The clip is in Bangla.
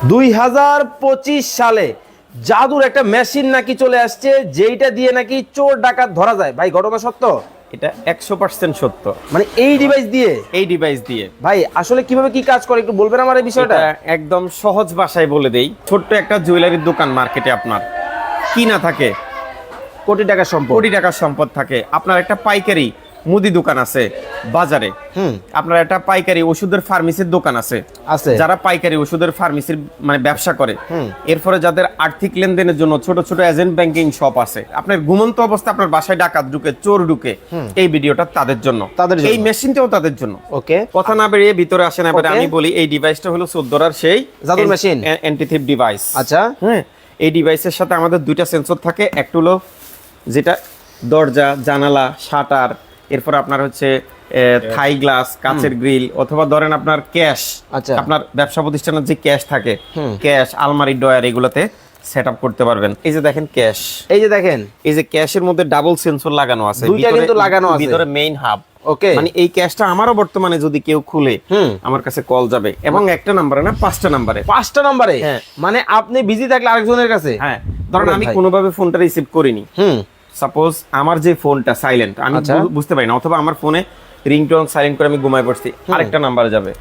2025 সালে জাদুর একটা মেশিন নাকি চলে আসছে, যেইটা দিয়ে নাকি চোর ডাকাত ধরা যায়। ভাই ঘটনা সত্য? এটা 100% সত্য। মানে এই ডিভাইস দিয়ে ভাই আসলে কিভাবে কি কাজ করে একটু বলবেন আমার এই বিষয়টা? এটা একদম সহজ ভাষায় বলে দেই। ছোট্ট একটা জুয়েলারির দোকান মার্কেটে আপনার কি না থাকে? কোটি টাকার সম্পদ। কোটি টাকার সম্পদ থাকে। আপনার একটা পাইকারি মুদি দোকান আছে বাজারে, আপনার একটা পাইকারি ওষুধের ফার্মেসির দোকান আছে, যারা পাইকারি ওষুধের ফার্মেসির মানে ব্যবসা করে, এরপরে যাদের আর্থিক লেনদেনের জন্য ছোট ছোট এজেন্ট ব্যাংকিং শপ আছে, আপনার ঘুমন্ত অবস্থা আপনার বাসায় ডাকাত ঢুকে, চোর ঢুকে, এই ভিডিওটা তাদের জন্য, এই মেশিনটাও তাদের জন্য। ওকে, কথা না বেরিয়ে ভিতরে আসেন, এবারে আমি বলি এই ডিভাইসটা হলো 14 সেই জাদুর মেশিন, অ্যান্টি থিফ ডিভাইস। আচ্ছা, হ্যাঁ, এই ডিভাইসের সাথে আমাদের দুইটা সেন্সর থাকে। একটা হলো যেটা দরজা, জানালা, শাটার, এরপর আপনার হচ্ছে থাই গ্লাস, কাচের গ্রিল, অথবা ধরেন আপনার ক্যাশ, আপনার ব্যবসা প্রতিষ্ঠানের যে ক্যাশ থাকে, ক্যাশ, আলমারি, ডয়ার, এগুলোতে সেট আপ করতে পারবেন। এই যে দেখেন ক্যাশ, এই যে ক্যাশের মধ্যে ডাবল সেন্সর লাগানো আছে, দুইটা কিন্তু লাগানো আছে, ভিতরে মেইন হাব। ওকে, মানে এই ক্যাশটা আমারও বর্তমানে যদি কেউ খুলে আমার কাছে কল যাবে, এবং একটা নাম্বারে না 5টা নাম্বারে, 5টা নাম্বারে। মানে আপনি বিজি থাকলে আরেকজনের কাছে, হ্যাঁ, ধরেন আমি কোনোভাবে ফোনটা রিসিভ করিনি, সাপোজ আমার যে ফোনটা সাইলেন্ট, আমি বুঝতে পারি না, অথবা আমার ফোনে রিংটোন সাইলেন্ট করে আমি ঘুমায় পড়ছি, আরেকটা নাম্বারে যাবে।